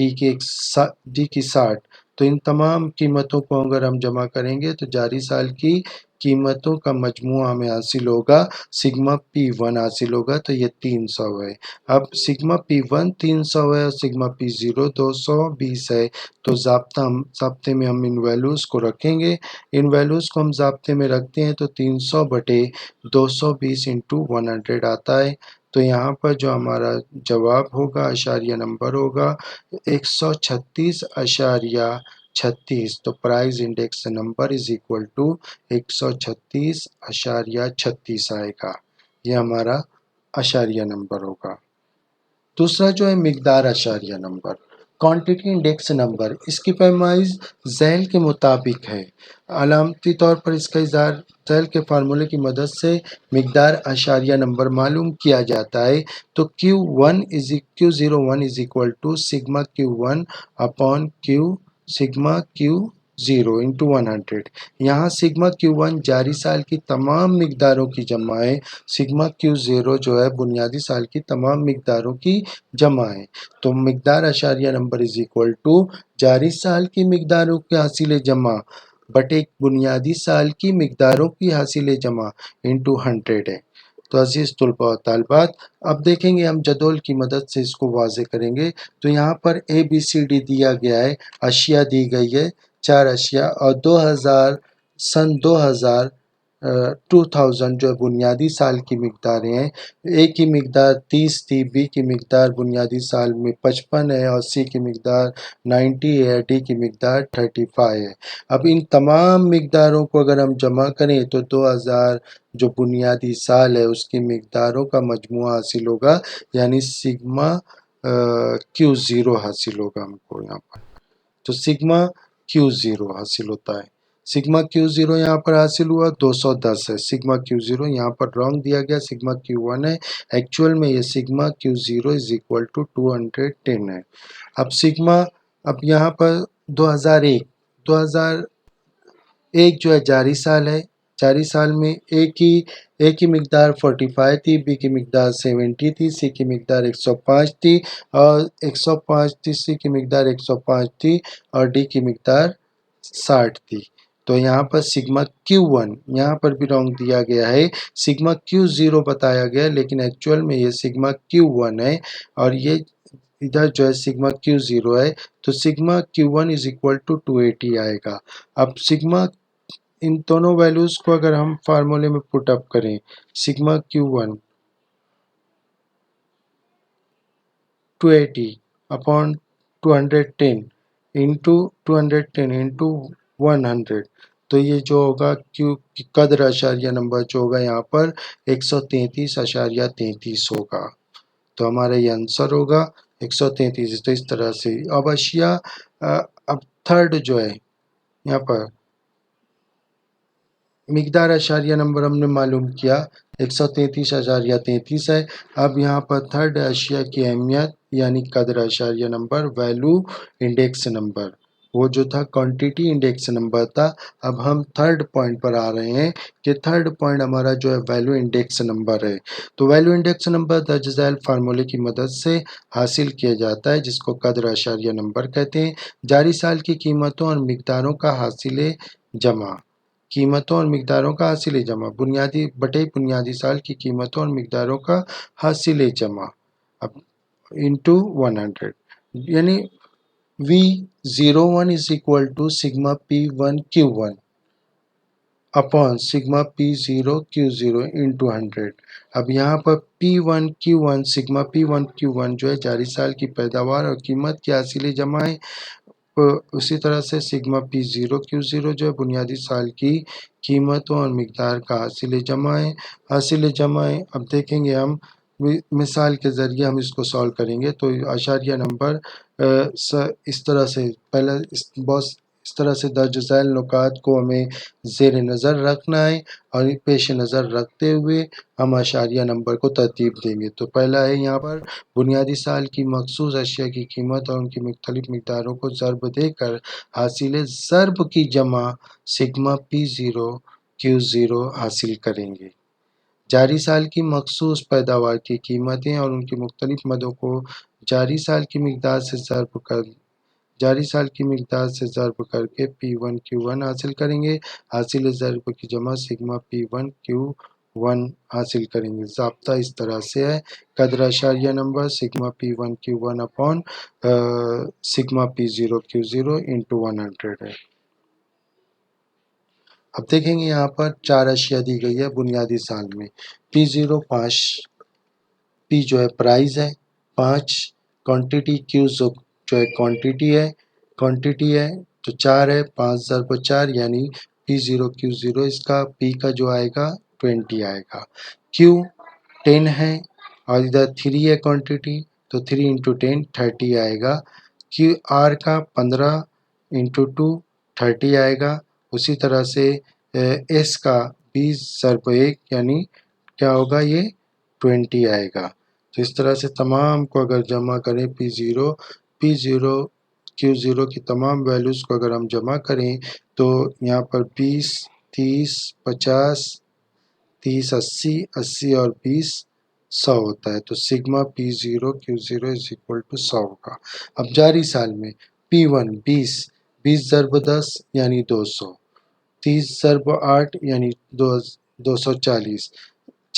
کی 60۔ تو ان تمام قیمتوں کو اگر ہم جمع کریں گے تو جاری سال کی قیمتوں کا مجموعہ ہمیں حاصل ہوگا، سگما P1 حاصل ہوگا، تو یہ 300 ہے۔ اب سگما P1 300 ہے اور سگما P0 220 ہے، تو ضابطے میں ہم ان ویلیوز کو رکھیں گے۔ ان ویلیوز کو ہم ضابطے میں رکھتے ہیں تو 300 بٹے 220 انٹو 100 آتا ہے۔ تو یہاں پر جو ہمارا جواب ہوگا، اشاریہ نمبر ہوگا 136.36۔ تو price index number is equal to 136.36 آئے گا۔ یہ ہمارا اشاریہ نمبر ہوگا۔ دوسرا جو ہے مقدار اشاریہ نمبر، کوانٹیٹی انڈیکس نمبر، اس کی پیمائش ذیل کے مطابق ہے۔ علامتی طور پر اس کا اظہار ذیل کے فارمولے کی مدد سے مقدار اشاریہ نمبر معلوم کیا جاتا ہے۔ تو Q01 is equal to sigma Q1 upon sigma Q0 into 100۔ یہاں سگما Q1 جاری سال کی تمام مقداروں کی جمع ہے، سگما Q0 جو ہے بنیادی سال کی تمام مقداروں کی جمع ہے۔ تو مقدار اشاریہ نمبر از اکول ٹو جاری سال کی مقداروں کے حاصل جمع بٹے بنیادی سال کی مقداروں کی حاصل جمع انٹو 100 ہے۔ تو عزیز طلباء و طالبات، اب دیکھیں گے ہم جدول کی مدد سے اس کو واضح کریں گے۔ تو یہاں پر ABCD دیا گیا ہے، اشیاء دی گئی ہے 4 اشیاء، اور 2000 جو بنیادی سال کی مقداریں ہیں۔ A کی مقدار 30 تھی، B کی مقدار بنیادی سال میں 55 ہے، اور C کی مقدار 90 ہے، D کی مقدار 35 ہے۔ اب ان تمام مقداروں کو اگر ہم جمع کریں تو 2000 جو بنیادی سال ہے اس کی مقداروں کا مجموعہ حاصل ہوگا، یعنی سگما Q0 حاصل ہوگا ہم کو یہاں پر۔ تو سگما Q0 حاصل ہوتا ہے، سگما Q0 یہاں پر حاصل ہوا 210 ہے، سگما Q0 یہاں پر رانگ دیا گیا، سگما Q1 ہے، ایکچول میں یہ sigma Q0 is equal to 210 ہے۔ اب سگما، اب یہاں پر 2001 جو ہے جاری سال ہے، جاری سال میں A کی مقدار 45 تھی، B کی مقدار 70 تھی، C کی مقدار 105 تھی، اور 105 تھی، C کی مقدار 105 تھی، اور D کی مقدار 60 تھی۔ تو یہاں پر سگما Q1 یہاں پر بھی رانگ دیا گیا ہے، سگما Q0 بتایا گیا لیکن ایکچول میں یہ سگما Q1 ہے، اور یہ ادھر جو ہے سگما Q0 ہے۔ تو sigma Q1 is equal to 280 آئے گا۔ اب سگما، ان دونوں ویلیوز کو اگر ہم فارمولے میں پٹ اپ کریں، سگما Q1 280 اپون 210 انٹو 100، تو یہ جو ہوگا قدر اشاریہ نمبر جو ہوگا یہاں پر 133.33 ہوگا۔ تو ہمارا یہ آنسر ہوگا 133۔ تو اس طرح سے اب اشیاء، اب تھرڈ جو ہے یہاں پر مقدار اشاریہ نمبر ہم نے معلوم کیا 133.33 ہے۔ اب یہاں پر تھرڈ اشیاء کی اہمیت یعنی قدر اشاریہ نمبر، ویلو انڈیکس نمبر، وہ جو تھا کوانٹیٹی انڈیکس نمبر تھا۔ اب ہم تھرڈ پوائنٹ پر آ رہے ہیں کہ تھرڈ پوائنٹ ہمارا جو ہے ویلو انڈیکس نمبر ہے۔ تو ویلو انڈیکس نمبر درج ذیل فارمولے کی مدد سے حاصل کیا جاتا ہے، جس کو قدر اشاریہ نمبر کہتے ہیں۔ جاری سال کی قیمتوں اور مقداروں کا حاصل جمع، قیمتوں اور مقداروں کا حاصل جمع بنیادی سال کی قیمتوں اور مقداروں کا حاصل جمع اب انٹو 100، یعنی V01 is equal to sigma P1 Q1 upon sigma P0 Q0 into 100۔ اب یہاں پر P1 Q1 sigma P1 Q1 جو ہے جاری سال کی پیداوار اور قیمت کی حاصل جمع ہے، اسی طرح سے سگما P0 Q0 جو ہے بنیادی سال کی قیمتوں اور مقدار کا حاصل جمع ہے، اب دیکھیں گے ہم مثال کے ذریعے ہم اس کو سالو کریں گے۔ تو اشاریہ نمبر اس طرح سے پہلے اس طرح سے درج ذیل نکات کو ہمیں زیر نظر رکھنا ہے، اور پیش نظر رکھتے ہوئے ہم اشاریہ نمبر کو ترتیب دیں گے۔ تو پہلا ہے یہاں پر بنیادی سال کی مخصوص اشیاء کی قیمت اور ان کی مختلف مقداروں کو ضرب دے کر حاصل ضرب کی جمع سگما P0 Q0 حاصل کریں گے۔ جاری سال کی مخصوص پیداوار کی قیمتیں اور ان کی مختلف مدوں کو جاری سال کی مقدار سے ضرب کر کے P1 Q1 حاصل کریں گے، حاصل ضرب کی جمع سگما P1 Q1 حاصل کریں گے۔ ضابطہ اس طرح سے ہے، قدر اشاریہ number sigma P1 Q1 upon sigma P0 Q0 into 100 ہے۔ اب دیکھیں گے یہاں پر 4 اشیاء دی گئی ہے بنیادی سال میں، P0 5، P جو ہے پرائز ہے 5، کوانٹیٹی Q جو ہے کوانٹیٹی ہے تو 4 ہے، 5 ضرب 4 یعنی P0 Q0 اس کا P کا جو آئے گا 20 آئے گا۔ Q 10 ہے اور ادھر 3 ہے کوانٹٹی تو 3 انٹو 10 30 آئے گا. کیو آر کا 15 انٹو 2 30 آئے گا. اسی طرح سے ایس کا 20 ضرب 1 یعنی کیا ہوگا یہ 20 آئے گا. تو اس طرح سے تمام کو اگر جمع کریں P0 Q0 کی تمام ویلیوز کو اگر ہم جمع کریں تو یہاں پر 20 30 50 30 80 80 اور 20 100 ہوتا ہے. تو sigma P0 Q0 is equal to 100 ہوگا. اب جاری سال میں P1 20 ضرب 10 یعنی 200 30 ضرب 8 یعنی 240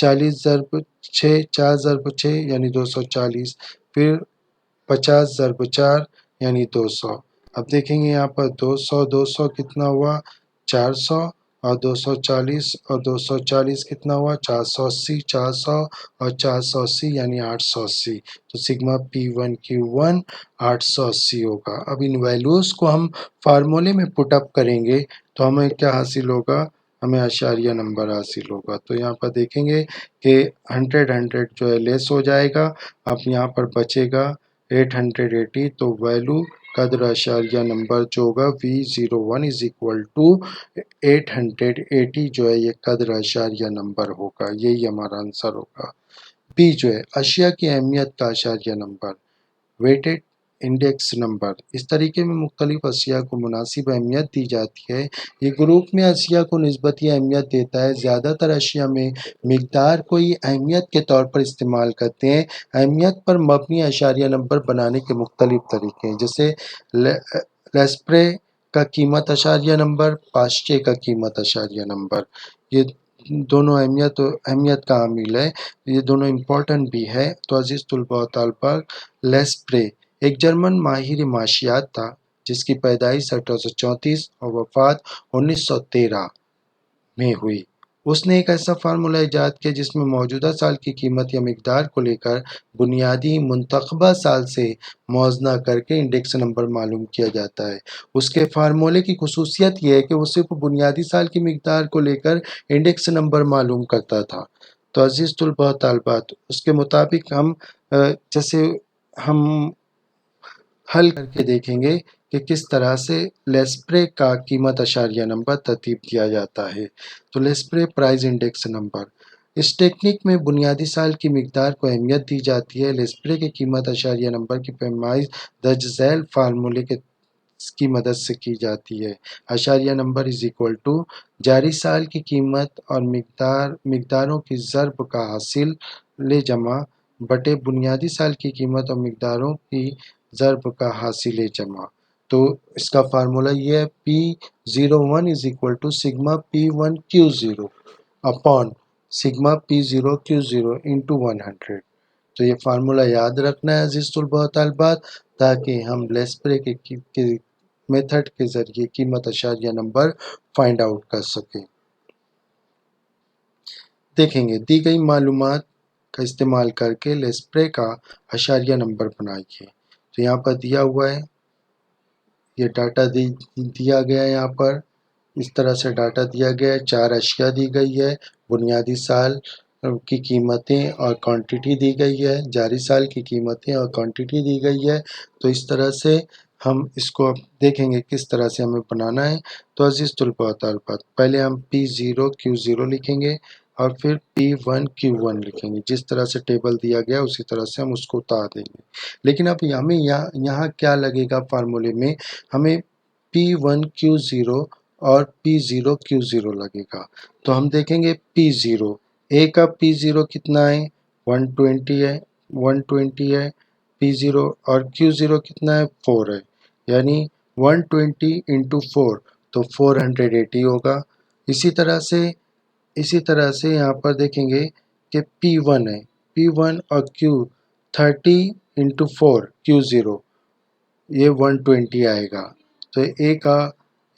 40 ضرب 6 4 ضرب 6 یعنی 240 پھر 50 ضرب 4 یعنی 200. اب دیکھیں گے یہاں پر 200 کتنا ہوا 400 اور 240 اور 240 کتنا ہوا 480 400 اور 480 یعنی 880. تو سگما P1 Q1 880 ہوگا. اب ان ویلیوز کو ہم فارمولے میں پٹ اپ کریں گے تو ہمیں کیا حاصل ہوگا ہمیں اشاریہ نمبر حاصل ہوگا. تو یہاں پر دیکھیں گے کہ 100 جو ہے لیس ہو جائے گا. اب یہاں پر بچے گا 880 تو ویلو قدر اشاریہ نمبر جو ہوگا V01 از اکول ٹو 880 جو ہے یہ قدر اشاریہ نمبر ہوگا. یہی ہمارا آنسر ہوگا. بی جو ہے اشیاء کی اہمیت کا اشاریہ نمبر ویٹڈ انڈیکس نمبر. اس طریقے میں مختلف اشیاء کو مناسب اہمیت دی جاتی ہے. یہ گروپ میں اشیاء کو نسبتی اہمیت دیتا ہے. زیادہ تر اشیاء میں مقدار کو ہی اہمیت کے طور پر استعمال کرتے ہیں. اہمیت پر مبنی اشاریہ نمبر بنانے کے مختلف طریقے ہیں جیسے لیسپرے کا قیمت اشاریہ نمبر پاسچے کا قیمت اشاریہ نمبر. یہ دونوں اہمیت کا عامل ہے. یہ دونوں امپورٹنٹ بھی ہے. تو عزیز طلباء و طالبات لیسپرے ایک جرمن ماہر معاشیات تھا جس کی پیدائش 1834 اور وفات 1913 میں ہوئی. اس نے ایک ایسا فارمولہ ایجاد کیا جس میں موجودہ سال کی قیمت یا مقدار کو لے کر بنیادی منتخبہ سال سے موازنہ کر کے انڈیکس نمبر معلوم کیا جاتا ہے. اس کے فارمولے کی خصوصیت یہ ہے کہ وہ صرف بنیادی سال کی مقدار کو لے کر انڈیکس نمبر معلوم کرتا تھا. تو عزیز طلباء و طالبات اس کے مطابق ہم حل کر کے دیکھیں گے کہ کس طرح سے لیسپرے کا قیمت اشاریہ نمبر ترتیب دیا جاتا ہے. تو لیسپرے پرائز انڈیکس نمبر اس ٹیکنیک میں بنیادی سال کی مقدار کو اہمیت دی جاتی ہے. لیسپرے کی قیمت اشاریہ نمبر کی پیمائش درج ذیل فارمولے کی مدد سے کی جاتی ہے. اشاریہ نمبر از اکول ٹو جاری سال کی قیمت اور مقداروں کی ضرب کا حاصل لے جمع بٹے بنیادی سال کی قیمت اور مقداروں کی ضرب کا حاصل جمع. تو اس کا فارمولہ یہ ہے P01 is equal to sigma P1 Q0 upon sigma P0 Q0 into 100. تو یہ فارمولہ یاد رکھنا ہے عزیز طلباء و طالبات تاکہ ہم لیسپرے کے میتھڈ کے ذریعے قیمت اشاریہ نمبر فائنڈ آؤٹ کر سکیں. دیکھیں گے دی گئی معلومات کا استعمال کر کے لیسپرے کا اشاریہ نمبر بنائیے. تو یہاں پر دیا ہوا ہے یہ ڈاٹا دیا گیا ہے. یہاں پر اس طرح سے ڈاٹا دیا گیا ہے. 4 اشیاء دی گئی ہے. بنیادی سال کی قیمتیں اور کوانٹٹی دی گئی ہے. جاری سال کی قیمتیں اور کوانٹٹی دی گئی ہے. تو اس طرح سے ہم اس کو اب دیکھیں گے کس طرح سے ہمیں بنانا ہے. تو عزیز طلباء و طالبات پہلے ہم P0 Q0 لکھیں گے اور پھر P1 Q1 لکھیں گے. جس طرح سے ٹیبل دیا گیا اسی طرح سے ہم اس کو اتار دیں گے. لیکن اب ہمیں یہاں کیا لگے گا فارمولے میں ہمیں P1 Q0 اور P0 Q0 لگے گا. تو ہم دیکھیں گے P0 A کا P0 کتنا ہے 120 ہے P0 اور Q0 کتنا ہے 4 ہے یعنی 120 into 4 تو 480 ہوگا. اسی طرح سے یہاں پر دیکھیں گے کہ P1 ہے P1 اور Q 30 into 4 Q0 یہ 120 آئے گا. تو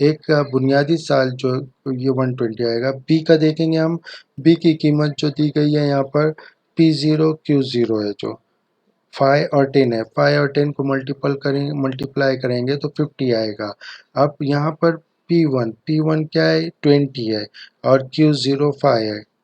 ایک کا بنیادی سال جو یہ 120 آئے گا. بی کا دیکھیں گے ہم بی کی قیمت جو دی گئی ہے یہاں پر P0 Q0 ہے جو 5 اور 10 ہے. 5 اور 10 کو ملٹیپلائی کریں گے تو 50 آئے گا. اب یہاں پر P1 کیا ہے 20 ہے اور Q0 5 ہے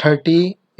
30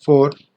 4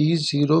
P0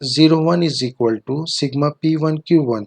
V01 is equal to sigma P1 Q1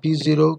P0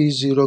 P0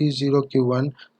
P0 Q1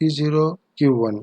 P0 Q1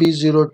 P0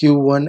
Q1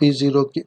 P0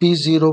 P0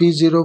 P0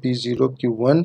P0 Q1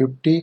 50।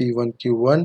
P1 Q1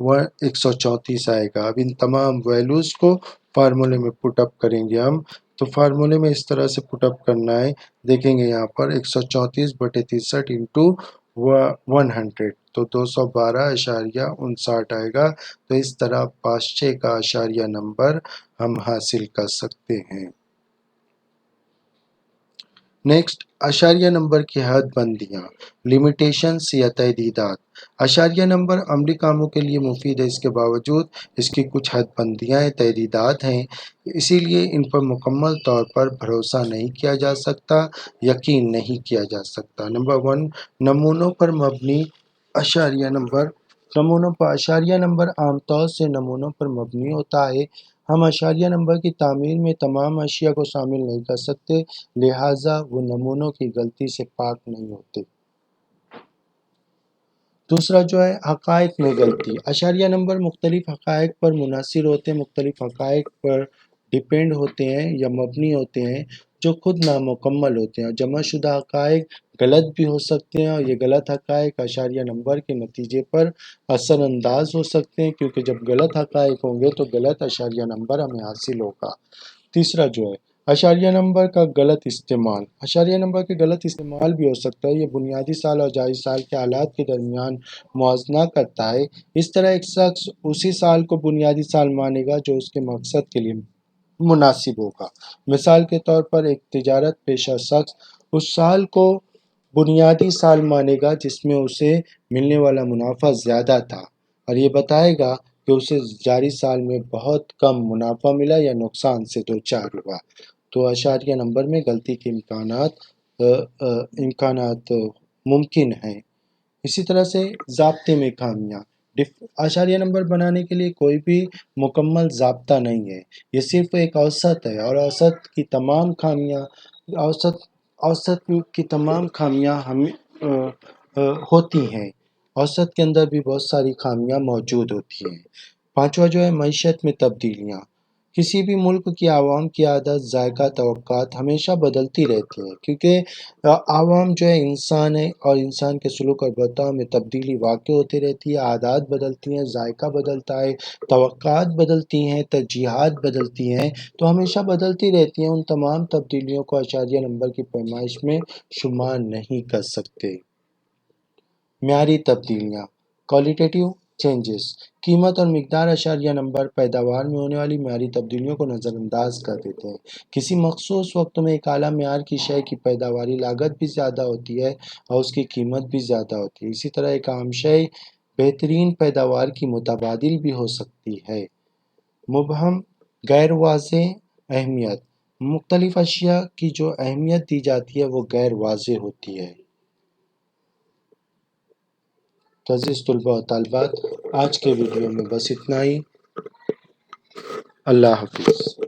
134 آئے گا۔ اب ان تمام ویلیوز کو فارمولے میں پٹ اپ کریں گے ہم، تو فارمولے میں اس طرح سے پٹ اپ کرنا ہے، دیکھیں گے یہاں پر 134/63 انٹو 100 تو 212.59 آئے گا۔ تو اس طرح 5/6 کا اشاریہ نمبر ہم حاصل کر سکتے ہیں۔ نیکسٹ، اشاریہ نمبر کی حد بندیاں، لیمیٹیشنز یا تحدیدات۔ اشاریہ نمبر عملی کاموں کے لیے مفید ہے، اس کے باوجود اس کی کچھ حد بندیاں تحدیدات ہیں، اسی لیے ان پر مکمل طور پر بھروسہ نہیں کیا جا سکتا، یقین نہیں کیا جا سکتا۔ نمبر 1، نمونوں پر مبنی اشاریہ نمبر۔ نمونوں پر اشاریہ نمبر عام طور سے نمونوں پر مبنی ہوتا ہے۔ ہم اشاریہ نمبر کی تعمیر میں تمام اشیاء کو شامل نہیں کر سکتے، لہٰذا وہ نمونوں کی غلطی سے پاک نہیں ہوتے۔ دوسرا جو ہے حقائق میں غلطی۔ اشاریہ نمبر مختلف حقائق پر منحصر ہوتے ہیں، مختلف حقائق پر ڈیپینڈ ہوتے ہیں یا مبنی ہوتے ہیں جو خود نامکمل ہوتے ہیں، اور جمع شدہ حقائق غلط بھی ہو سکتے ہیں، اور یہ غلط حقائق اشاریہ نمبر کے نتیجے پر اثر انداز ہو سکتے ہیں، کیونکہ جب غلط حقائق ہوں گے تو غلط اشاریہ نمبر ہمیں حاصل ہوگا۔ تیسرا جو ہے اشاریہ نمبر کا غلط استعمال۔ اشاریہ نمبر کے غلط استعمال بھی ہو سکتا ہے، یہ بنیادی سال اور جاری سال کے حالات کے درمیان موازنہ کرتا ہے۔ اس طرح ایک شخص اسی سال کو بنیادی سال مانے گا جو اس کے مقصد کے لیے مناسب ہوگا۔ مثال کے طور پر ایک تجارت پیشہ شخص اس سال کو بنیادی سال مانے گا جس میں اسے ملنے والا منافع زیادہ تھا، اور یہ بتائے گا کہ اسے جاری سال میں بہت کم منافع ملا یا نقصان سے دوچار ہوا۔ تو اشاریہ نمبر میں غلطی کے امکانات ممکن ہیں۔ اسی طرح سے ضابطے میں خامیاں۔ اشاریہ نمبر بنانے کے لیے کوئی بھی مکمل ضابطہ نہیں ہے، یہ صرف ایک اوسط ہے، اور اوسط کی تمام خامیاں ہوتی ہیں۔ اوسط کے اندر بھی بہت ساری خامیاں موجود ہوتی ہیں۔ پانچواں جو ہے معیشت میں تبدیلیاں۔ کسی بھی ملک کی عوام کی عادت، ذائقہ، توقعات ہمیشہ بدلتی رہتی ہیں، کیونکہ عوام جو ہے انسان ہے، اور انسان کے سلوک اور برتاؤ میں تبدیلی واقع ہوتی رہتی ہے، عادات بدلتی ہیں، ذائقہ بدلتا ہے، توقعات بدلتی ہیں، ترجیحات بدلتی ہیں، تو ہمیشہ بدلتی رہتی ہیں۔ ان تمام تبدیلیوں کو اشاریہ نمبر کی پیمائش میں شمار نہیں کر سکتے۔ معیاری تبدیلیاں، کوالٹیٹیو چینجز۔ قیمت اور مقدار اشاریہ نمبر پیداوار میں ہونے والی معیاری تبدیلیوں کو نظر انداز کر دیتے ہیں۔ کسی مخصوص وقت میں ایک اعلیٰ معیار کی شے کی پیداواری لاگت بھی زیادہ ہوتی ہے اور اس کی قیمت بھی زیادہ ہوتی ہے۔ اسی طرح ایک عام شے بہترین پیداوار کی متبادل بھی ہو سکتی ہے۔ مبہم، غیر واضح اہمیت۔ مختلف اشیاء کی جو اہمیت دی جاتی ہے وہ غیر واضح ہوتی ہے۔ تو عزیز طلباء و طالبات، آج کے ویڈیو میں بس اتنا ہی۔ اللہ حافظ۔